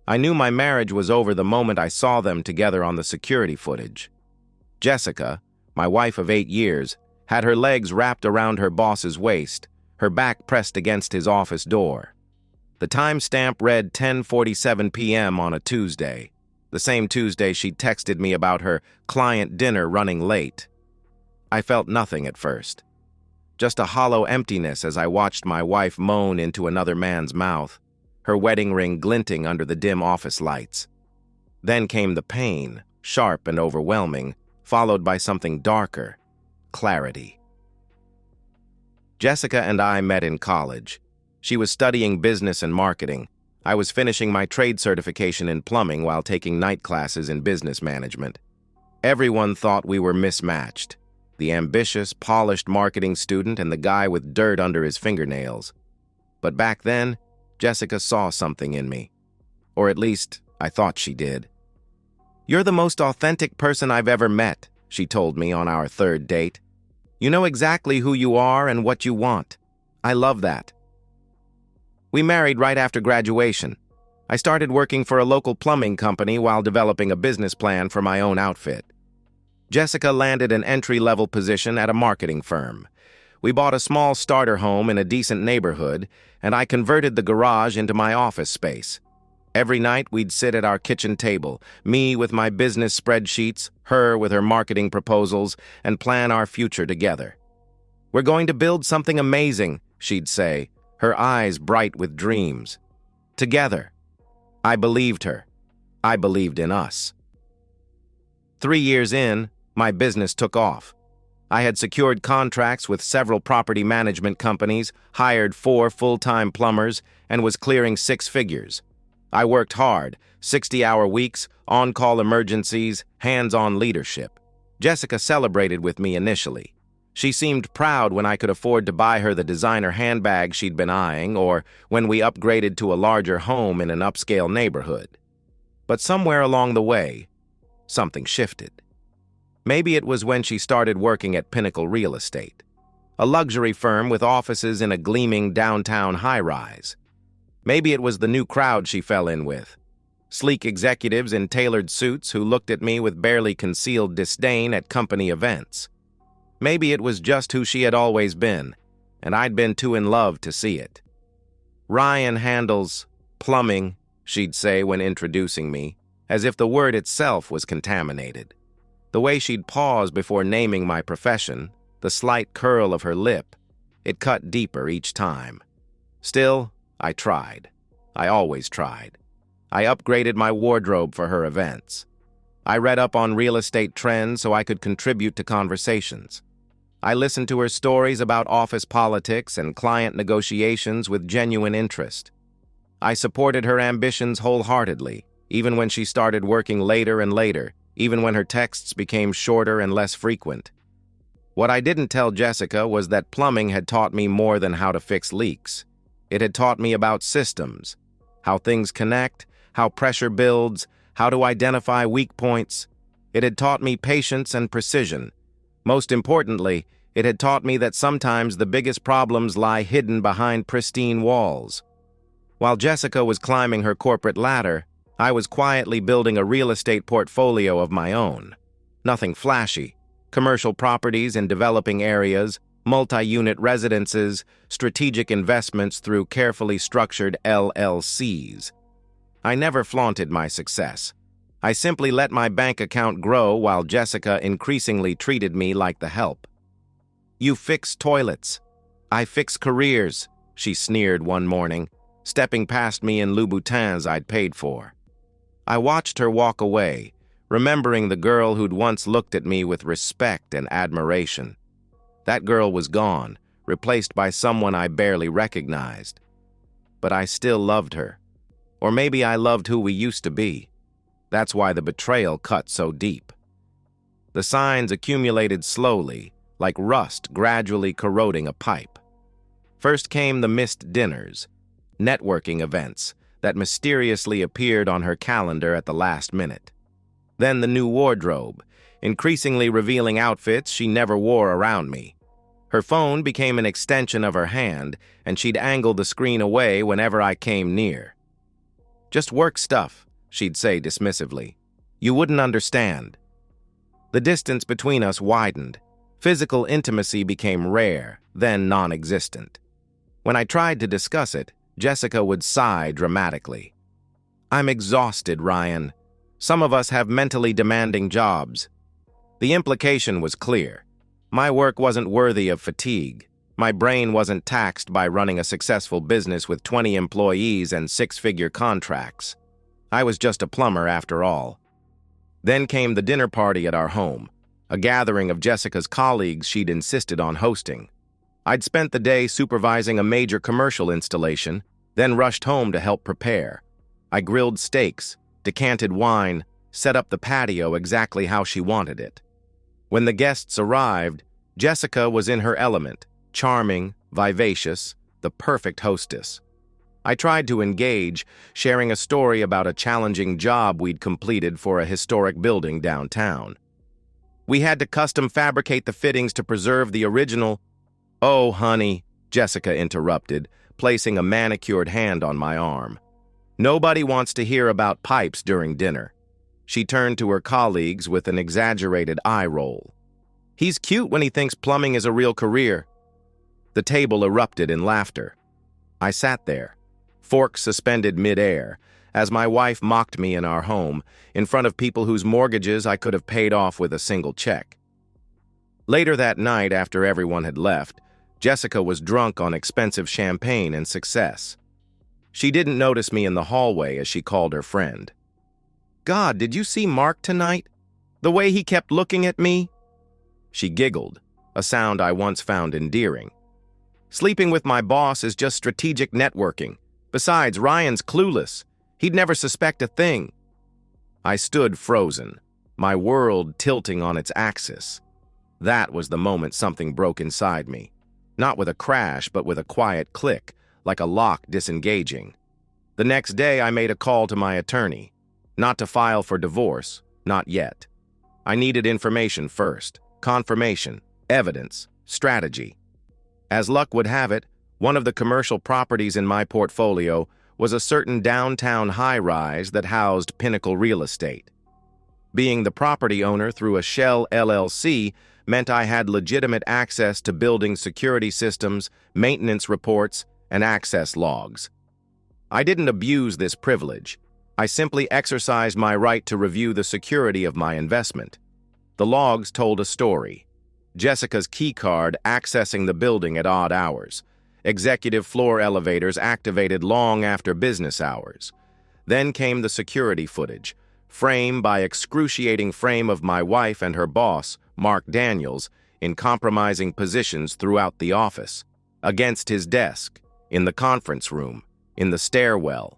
I knew my marriage was over the moment I saw them together on the security footage. Jessica, my wife of 8 years, had her legs wrapped around her boss's waist, her back pressed against his office door. The timestamp read 10:47 p.m. on a Tuesday, the same Tuesday she texted me about her client dinner running late. I felt nothing at first, just a hollow emptiness as I watched my wife moan into another man's mouth, her wedding ring glinting under the dim office lights. Then came the pain, sharp and overwhelming, followed by something darker, clarity. Jessica and I met in college. She was studying business and marketing. I was finishing my trade certification in plumbing while taking night classes in business management. Everyone thought we were mismatched, the ambitious, polished marketing student and the guy with dirt under his fingernails. But back then, Jessica saw something in me. Or at least, I thought she did. "You're the most authentic person I've ever met," she told me on our third date. "You know exactly who you are and what you want. I love that." We married right after graduation. I started working for a local plumbing company while developing a business plan for my own outfit. Jessica landed an entry-level position at a marketing firm. We bought a small starter home in a decent neighborhood, and I converted the garage into my office space. Every night we'd sit at our kitchen table, me with my business spreadsheets, her with her marketing proposals, and plan our future together. "We're going to build something amazing," she'd say, her eyes bright with dreams. Together. I believed her. I believed in us. 3 years in, my business took off. I had secured contracts with several property management companies, hired 4 full-time plumbers, and was clearing 6 figures. I worked hard, 60-hour weeks, on-call emergencies, hands-on leadership. Jessica celebrated with me initially. She seemed proud when I could afford to buy her the designer handbag she'd been eyeing, or when we upgraded to a larger home in an upscale neighborhood. But somewhere along the way, something shifted. Maybe it was when she started working at Pinnacle Real Estate, a luxury firm with offices in a gleaming downtown high-rise. Maybe it was the new crowd she fell in with, sleek executives in tailored suits who looked at me with barely concealed disdain at company events. Maybe it was just who she had always been, and I'd been too in love to see it. "Ryan handles plumbing," she'd say when introducing me, as if the word itself was contaminated. The way she'd pause before naming my profession, the slight curl of her lip, it cut deeper each time. Still, I tried. I always tried. I upgraded my wardrobe for her events. I read up on real estate trends so I could contribute to conversations. I listened to her stories about office politics and client negotiations with genuine interest. I supported her ambitions wholeheartedly, even when she started working later and later, even when her texts became shorter and less frequent. What I didn't tell Jessica was that plumbing had taught me more than how to fix leaks. It had taught me about systems, how things connect, how pressure builds, how to identify weak points. It had taught me patience and precision. Most importantly, it had taught me that sometimes the biggest problems lie hidden behind pristine walls. While Jessica was climbing her corporate ladder, I was quietly building a real estate portfolio of my own. Nothing flashy. Commercial properties in developing areas, multi-unit residences, strategic investments through carefully structured LLCs. I never flaunted my success. I simply let my bank account grow while Jessica increasingly treated me like the help. "You fix toilets. I fix careers," she sneered one morning, stepping past me in Louboutins I'd paid for. I watched her walk away, remembering the girl who'd once looked at me with respect and admiration. That girl was gone, replaced by someone I barely recognized. But I still loved her. Or maybe I loved who we used to be. That's why the betrayal cut so deep. The signs accumulated slowly, like rust gradually corroding a pipe. First came the missed dinners, networking events that mysteriously appeared on her calendar at the last minute. Then the new wardrobe, increasingly revealing outfits she never wore around me. Her phone became an extension of her hand, and she'd angle the screen away whenever I came near. "Just work stuff," she'd say dismissively. "You wouldn't understand." The distance between us widened. Physical intimacy became rare, then non-existent. When I tried to discuss it, Jessica would sigh dramatically. "I'm exhausted, Ryan. Some of us have mentally demanding jobs." The implication was clear. My work wasn't worthy of fatigue. My brain wasn't taxed by running a successful business with 20 employees and six-figure contracts. I was just a plumber after all. Then came the dinner party at our home, a gathering of Jessica's colleagues she'd insisted on hosting. I'd spent the day supervising a major commercial installation, then rushed home to help prepare. I grilled steaks, decanted wine, set up the patio exactly how she wanted it. When the guests arrived, Jessica was in her element, charming, vivacious, the perfect hostess. I tried to engage, sharing a story about a challenging job we'd completed for a historic building downtown. We had to custom fabricate the fittings to preserve the original. "Oh, honey," Jessica interrupted, placing a manicured hand on my arm. "Nobody wants to hear about pipes during dinner." She turned to her colleagues with an exaggerated eye roll. "He's cute when he thinks plumbing is a real career." The table erupted in laughter. I sat there, fork suspended mid-air, as my wife mocked me in our home, in front of people whose mortgages I could have paid off with a single check. Later that night, after everyone had left, Jessica was drunk on expensive champagne and success. She didn't notice me in the hallway as she called her friend. "God, did you see Mark tonight? The way he kept looking at me?" She giggled, a sound I once found endearing. "Sleeping with my boss is just strategic networking. Besides, Ryan's clueless. He'd never suspect a thing." I stood frozen, my world tilting on its axis. That was the moment something broke inside me. Not with a crash, but with a quiet click, like a lock disengaging. The next day, I made a call to my attorney. Not to file for divorce, not yet. I needed information first, confirmation, evidence, strategy. As luck would have it, one of the commercial properties in my portfolio was a certain downtown high-rise that housed Pinnacle Real Estate. Being the property owner through a shell LLC meant I had legitimate access to building security systems, maintenance reports, and access logs. I didn't abuse this privilege. I simply exercised my right to review the security of my investment. The logs told a story. Jessica's keycard accessing the building at odd hours. Executive floor elevators activated long after business hours. Then came the security footage, frame by excruciating frame of my wife and her boss, Mark Daniels, in compromising positions throughout the office, against his desk, in the conference room, in the stairwell.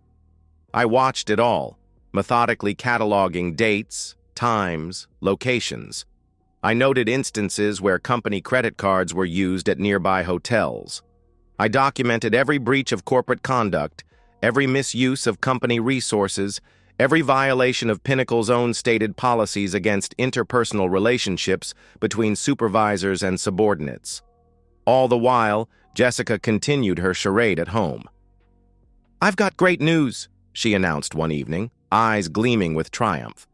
I watched it all, methodically cataloging dates, times, locations. I noted instances where company credit cards were used at nearby hotels. I documented every breach of corporate conduct, every misuse of company resources, every violation of Pinnacle's own stated policies against interpersonal relationships between supervisors and subordinates. All the while, Jessica continued her charade at home. "I've got great news," she announced one evening, eyes gleaming with triumph.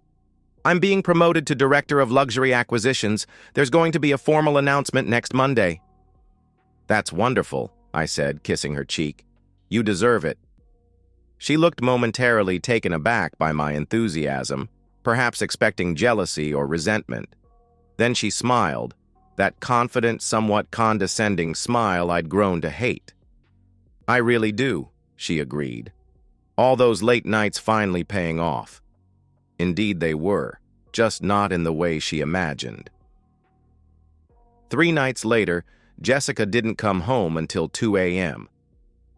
"I'm being promoted to Director of Luxury Acquisitions. There's going to be a formal announcement next Monday." "That's wonderful," I said, kissing her cheek. "You deserve it." She looked momentarily taken aback by my enthusiasm, perhaps expecting jealousy or resentment. Then she smiled, that confident, somewhat condescending smile I'd grown to hate. "I really do," she agreed. All those late nights finally paying off. Indeed they were, just not in the way she imagined. 3 nights later, Jessica didn't come home until 2 a.m.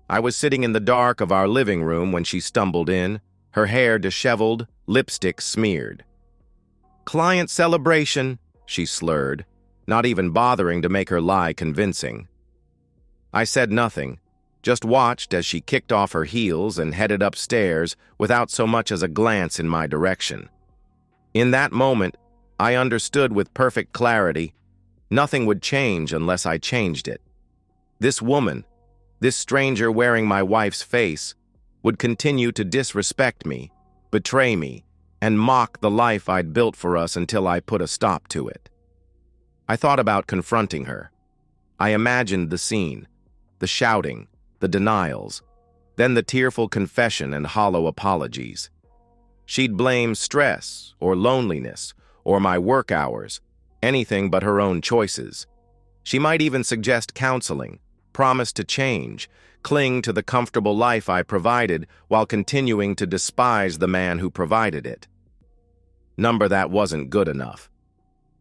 I was sitting in the dark of our living room when she stumbled in, her hair disheveled, lipstick smeared. "Client celebration," she slurred, not even bothering to make her lie convincing. I said nothing, just watched as she kicked off her heels and headed upstairs without so much as a glance in my direction. In that moment, I understood with perfect clarity, nothing would change unless I changed it. This woman, this stranger wearing my wife's face, would continue to disrespect me, betray me, and mock the life I'd built for us until I put a stop to it. I thought about confronting her. I imagined the scene, the shouting, the denials, then the tearful confession and hollow apologies. She'd blame stress or loneliness or my work hours, anything but her own choices. She might even suggest counseling, promise to change, cling to the comfortable life I provided while continuing to despise the man who provided it. That wasn't good enough.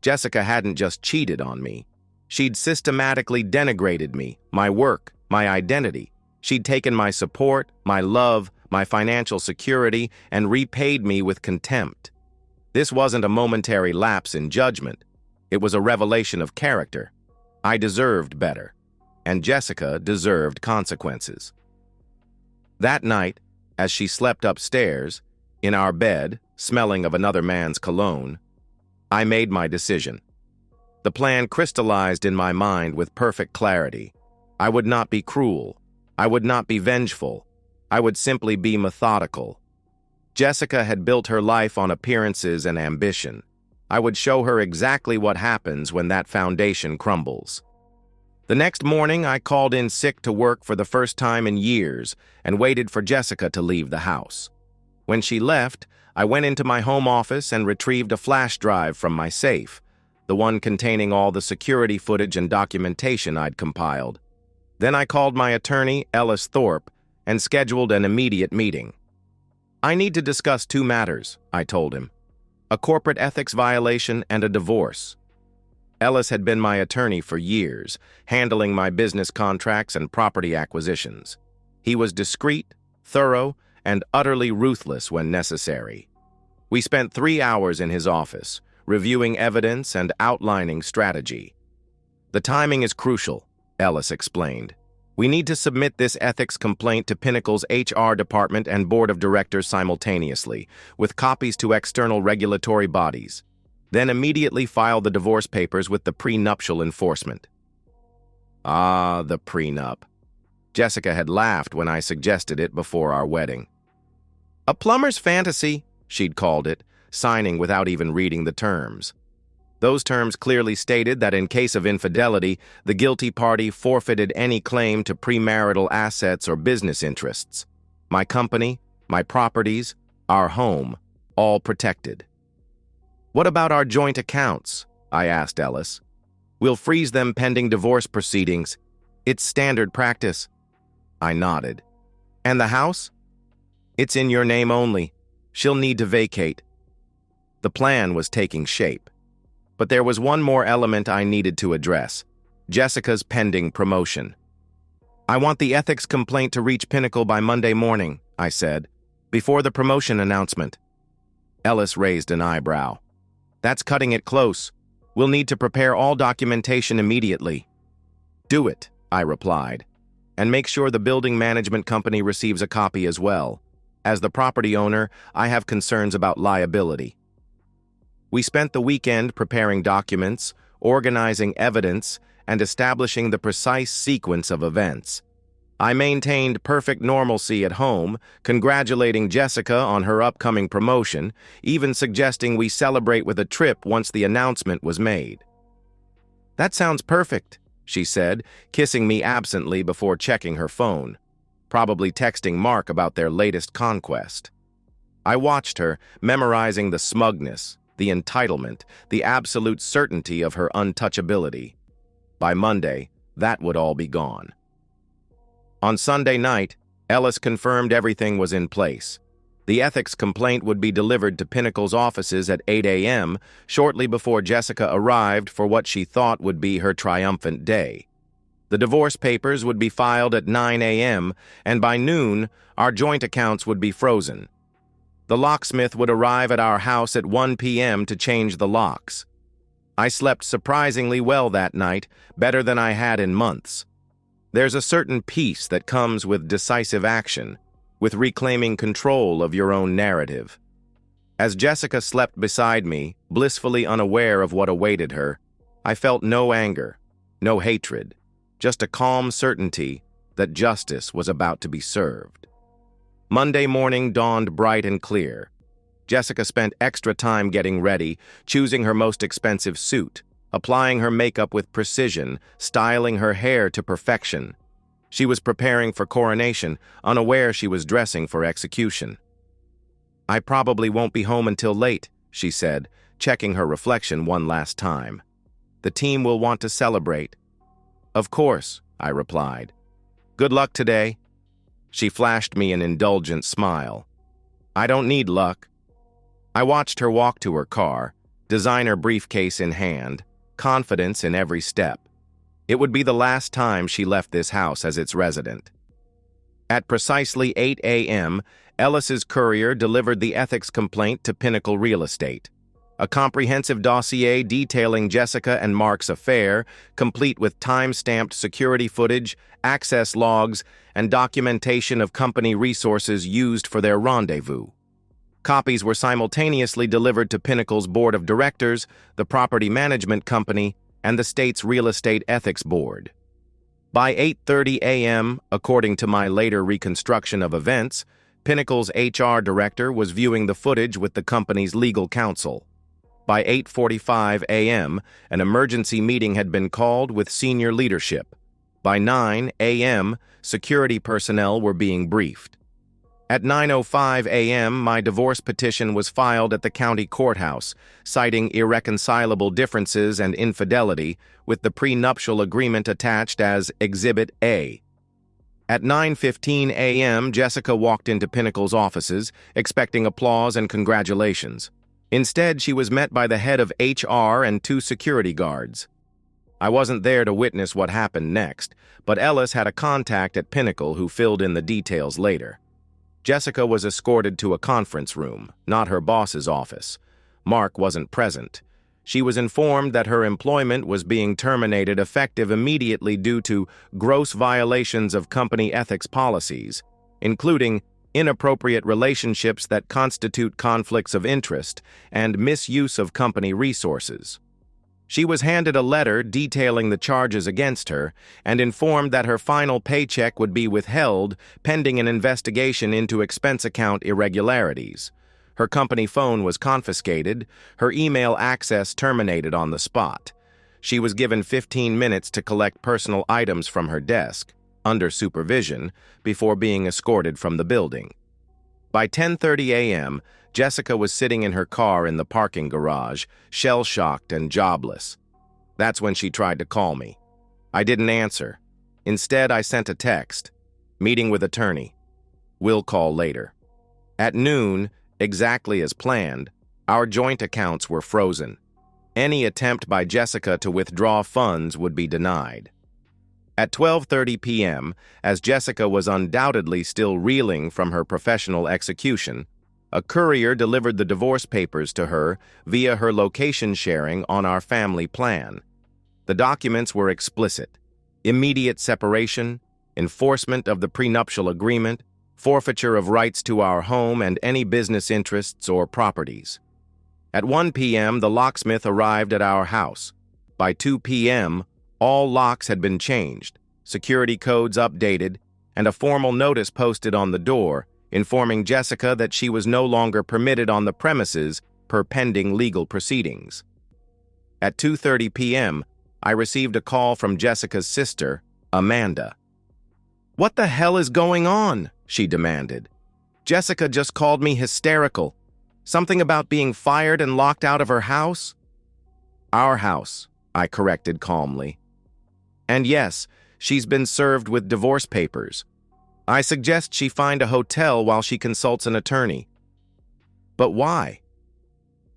Jessica hadn't just cheated on me. She'd systematically denigrated me, my work, my identity. She'd taken my support, my love, my financial security, and repaid me with contempt. This wasn't a momentary lapse in judgment. It was a revelation of character. I deserved better, and Jessica deserved consequences. That night, as she slept upstairs, in our bed, smelling of another man's cologne, I made my decision. The plan crystallized in my mind with perfect clarity. I would not be cruel. I would not be vengeful. I would simply be methodical. Jessica had built her life on appearances and ambition. I would show her exactly what happens when that foundation crumbles. The next morning, I called in sick to work for the first time in years and waited for Jessica to leave the house. When she left, I went into my home office and retrieved a flash drive from my safe, the one containing all the security footage and documentation I'd compiled. Then I called my attorney, Ellis Thorpe, and scheduled an immediate meeting. I need to discuss two matters, I told him. A corporate ethics violation and a divorce. Ellis had been my attorney for years, handling my business contracts and property acquisitions. He was discreet, thorough, and utterly ruthless when necessary. We spent 3 hours in his office, reviewing evidence and outlining strategy. The timing is crucial, Ellis explained. We need to submit this ethics complaint to Pinnacle's HR department and board of directors simultaneously, with copies to external regulatory bodies. Then immediately file the divorce papers with the prenuptial enforcement. Ah, the prenup. Jessica had laughed when I suggested it before our wedding. A plumber's fantasy, she'd called it, signing without even reading the terms. Those terms clearly stated that in case of infidelity, the guilty party forfeited any claim to premarital assets or business interests. My company, my properties, our home, all protected. What about our joint accounts? I asked Ellis. We'll freeze them pending divorce proceedings. It's standard practice. I nodded. And the house? It's in your name only. She'll need to vacate. The plan was taking shape. But there was one more element I needed to address, Jessica's pending promotion. I want the ethics complaint to reach Pinnacle by Monday morning, I said, before the promotion announcement. Ellis raised an eyebrow. That's cutting it close. We'll need to prepare all documentation immediately. Do it, I replied, and make sure the building management company receives a copy as well. As the property owner, I have concerns about liability. We spent the weekend preparing documents, organizing evidence, and establishing the precise sequence of events. I maintained perfect normalcy at home, congratulating Jessica on her upcoming promotion, even suggesting we celebrate with a trip once the announcement was made. That sounds perfect, she said, kissing me absently before checking her phone, probably texting Mark about their latest conquest. I watched her, memorizing the smugness, the entitlement, the absolute certainty of her untouchability. By Monday, that would all be gone. On Sunday night, Ellis confirmed everything was in place. The ethics complaint would be delivered to Pinnacle's offices at 8 a.m., shortly before Jessica arrived for what she thought would be her triumphant day. The divorce papers would be filed at 9 a.m., and by noon, our joint accounts would be frozen. The locksmith would arrive at our house at 1 p.m. to change the locks. I slept surprisingly well that night, better than I had in months. There's a certain peace that comes with decisive action, with reclaiming control of your own narrative. As Jessica slept beside me, blissfully unaware of what awaited her, I felt no anger, no hatred, just a calm certainty that justice was about to be served. Monday morning dawned bright and clear. Jessica spent extra time getting ready, choosing her most expensive suit, applying her makeup with precision, styling her hair to perfection. She was preparing for coronation, unaware she was dressing for execution. "I probably won't be home until late," she said, checking her reflection one last time. "The team will want to celebrate." "Of course," I replied. "Good luck today." She flashed me an indulgent smile. "I don't need luck." I watched her walk to her car, designer briefcase in hand, confidence in every step. It would be the last time she left this house as its resident. At precisely 8 a.m., Ellis's courier delivered the ethics complaint to Pinnacle Real Estate. A comprehensive dossier detailing Jessica and Mark's affair, complete with time-stamped security footage, access logs, and documentation of company resources used for their rendezvous. Copies were simultaneously delivered to Pinnacle's Board of Directors, the Property Management Company, and the state's Real Estate Ethics Board. By 8:30 a.m., according to my later reconstruction of events, Pinnacle's HR director was viewing the footage with the company's legal counsel. By 8:45 a.m., an emergency meeting had been called with senior leadership. By 9 a.m., security personnel were being briefed. At 9:05 a.m., my divorce petition was filed at the county courthouse, citing irreconcilable differences and infidelity, with the prenuptial agreement attached as Exhibit A. At 9:15 a.m., Jessica walked into Pinnacle's offices, expecting applause and congratulations. Instead, she was met by the head of HR and 2 security guards. I wasn't there to witness what happened next, but Ellis had a contact at Pinnacle who filled in the details later. Jessica was escorted to a conference room, not her boss's office. Mark wasn't present. She was informed that her employment was being terminated effective immediately due to gross violations of company ethics policies, including inappropriate relationships that constitute conflicts of interest and misuse of company resources. She was handed a letter detailing the charges against her and informed that her final paycheck would be withheld pending an investigation into expense account irregularities. Her company phone was confiscated, her email access terminated on the spot. She was given 15 minutes to collect personal items from her desk, under supervision, before being escorted from the building. By 10:30 a.m., Jessica was sitting in her car in the parking garage, shell-shocked and jobless. That's when she tried to call me. I didn't answer. Instead, I sent a text. "Meeting with attorney. We'll call later." At noon, exactly as planned, our joint accounts were frozen. Any attempt by Jessica to withdraw funds would be denied. At 12:30 p.m., as Jessica was undoubtedly still reeling from her professional execution, a courier delivered the divorce papers to her via her location sharing on our family plan. The documents were explicit: immediate separation, enforcement of the prenuptial agreement, forfeiture of rights to our home and any business interests or properties. At 1 p.m., the locksmith arrived at our house. By 2 p.m., all locks had been changed, security codes updated, and a formal notice posted on the door informing Jessica that she was no longer permitted on the premises per pending legal proceedings. At 2:30 p.m., I received a call from Jessica's sister, Amanda. "What the hell is going on?" she demanded. "Jessica just called me hysterical. Something about being fired and locked out of her house?" "Our house," I corrected calmly. "And yes, she's been served with divorce papers. I suggest she find a hotel while she consults an attorney." "But why?"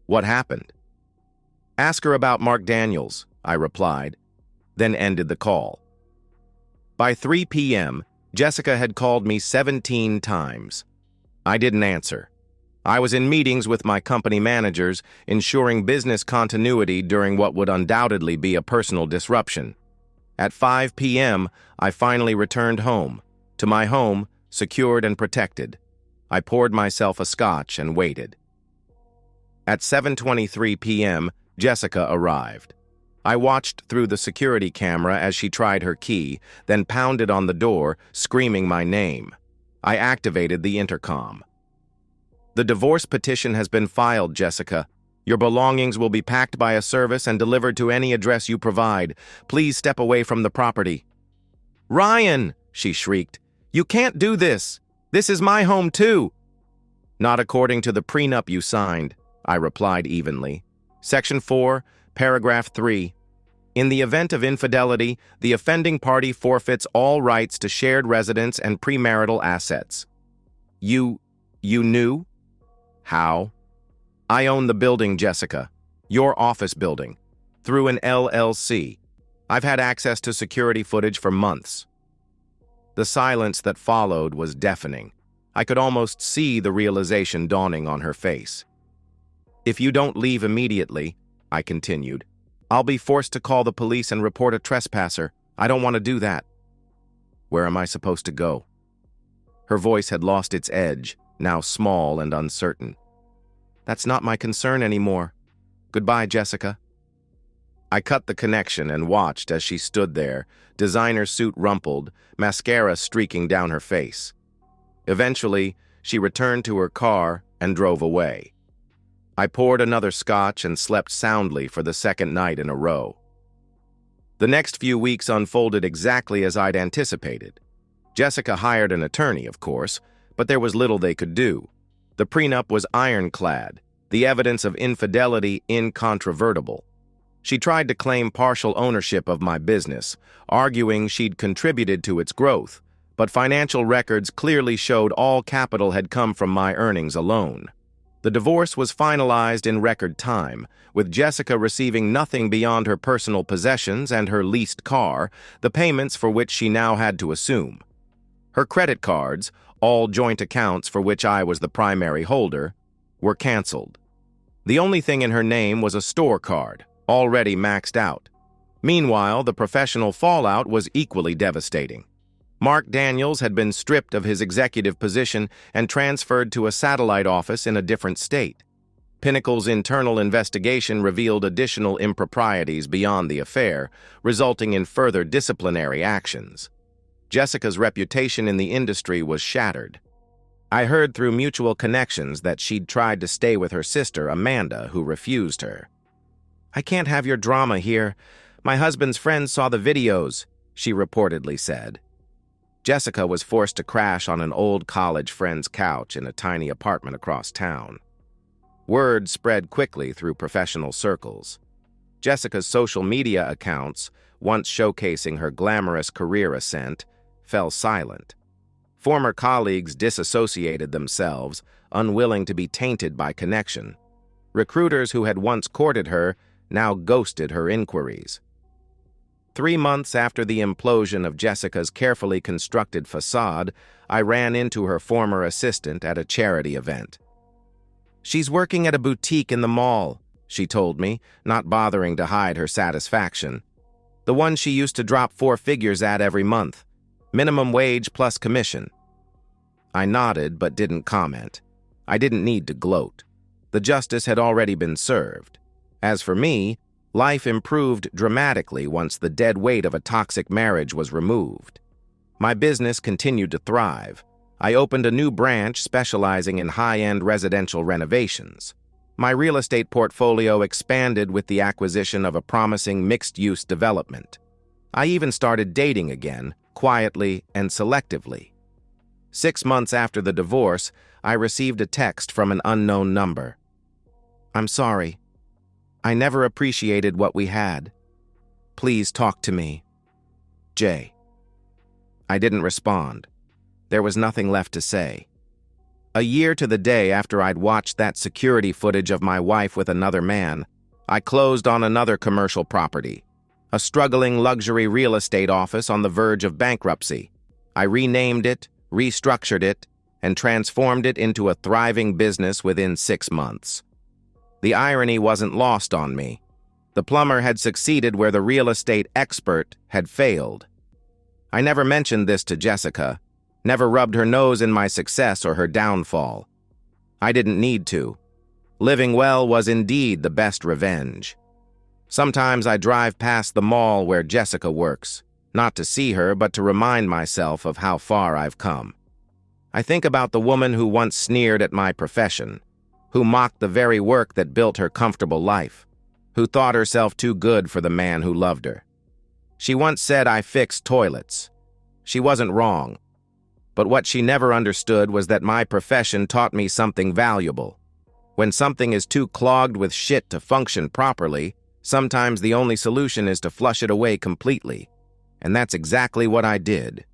"What happened?" "Ask her about Mark Daniels," I replied, then ended the call. By 3 p.m., Jessica had called me 17 times. I didn't answer. I was in meetings with my company managers, ensuring business continuity during what would undoubtedly be a personal disruption. At 5 p.m., I finally returned home. To my home, secured and protected. I poured myself a scotch and waited. At 7:23 p.m., Jessica arrived. I watched through the security camera as she tried her key, then pounded on the door, screaming my name. I activated the intercom. "The divorce petition has been filed, Jessica. Your belongings will be packed by a service and delivered to any address you provide. Please step away from the property." "Ryan!" she shrieked. "You can't do this! This is my home too!" "Not according to the prenup you signed," I replied evenly. Section 4, Paragraph 3. In the event of infidelity, the offending party forfeits all rights to shared residence and premarital assets. You knew? How? "I own the building, Jessica. Your office building. Through an LLC. I've had access to security footage for months." The silence that followed was deafening. I could almost see the realization dawning on her face. "If you don't leave immediately," I continued, "I'll be forced to call the police and report a trespasser. I don't want to do that." "Where am I supposed to go?" Her voice had lost its edge, now small and uncertain. "That's not my concern anymore. Goodbye, Jessica." I cut the connection and watched as she stood there, designer suit rumpled, mascara streaking down her face. Eventually, she returned to her car and drove away. I poured another scotch and slept soundly for the second night in a row. The next few weeks unfolded exactly as I'd anticipated. Jessica hired an attorney, of course, but there was little they could do. The prenup was ironclad, the evidence of infidelity incontrovertible. She tried to claim partial ownership of my business, arguing she'd contributed to its growth, but financial records clearly showed all capital had come from my earnings alone. The divorce was finalized in record time, with Jessica receiving nothing beyond her personal possessions and her leased car, the payments for which she now had to assume. Her credit cards, all joint accounts for which I was the primary holder, were canceled. The only thing in her name was a store card, already maxed out. Meanwhile, the professional fallout was equally devastating. Mark Daniels had been stripped of his executive position and transferred to a satellite office in a different state. Pinnacle's internal investigation revealed additional improprieties beyond the affair, resulting in further disciplinary actions. Jessica's reputation in the industry was shattered. I heard through mutual connections that she'd tried to stay with her sister, Amanda, who refused her. "I can't have your drama here. My husband's friends saw the videos," she reportedly said. Jessica was forced to crash on an old college friend's couch in a tiny apartment across town. Word spread quickly through professional circles. Jessica's social media accounts, once showcasing her glamorous career ascent, fell silent. Former colleagues disassociated themselves, unwilling to be tainted by connection. Recruiters who had once courted her now ghosted her inquiries. 3 months after the implosion of Jessica's carefully constructed facade, I ran into her former assistant at a charity event. "She's working at a boutique in the mall," she told me, not bothering to hide her satisfaction. "The one she used to drop 4 figures at every month. Minimum wage plus commission." I nodded but didn't comment. I didn't need to gloat. The justice had already been served. As for me, life improved dramatically once the dead weight of a toxic marriage was removed. My business continued to thrive. I opened a new branch specializing in high-end residential renovations. My real estate portfolio expanded with the acquisition of a promising mixed-use development. I even started dating again, quietly and selectively. 6 months after the divorce, I received a text from an unknown number. "I'm sorry. I never appreciated what we had. Please talk to me. Jay." I didn't respond. There was nothing left to say. A year to the day after I'd watched that security footage of my wife with another man, I closed on another commercial property, a struggling luxury real estate office on the verge of bankruptcy. I renamed it, restructured it, and transformed it into a thriving business within 6 months. The irony wasn't lost on me. The plumber had succeeded where the real estate expert had failed. I never mentioned this to Jessica, never rubbed her nose in my success or her downfall. I didn't need to. Living well was indeed the best revenge. Sometimes I drive past the mall where Jessica works, not to see her, but to remind myself of how far I've come. I think about the woman who once sneered at my profession, who mocked the very work that built her comfortable life, who thought herself too good for the man who loved her. She once said I fixed toilets. She wasn't wrong. But what she never understood was that my profession taught me something valuable. When something is too clogged with shit to function properly, sometimes the only solution is to flush it away completely. And that's exactly what I did.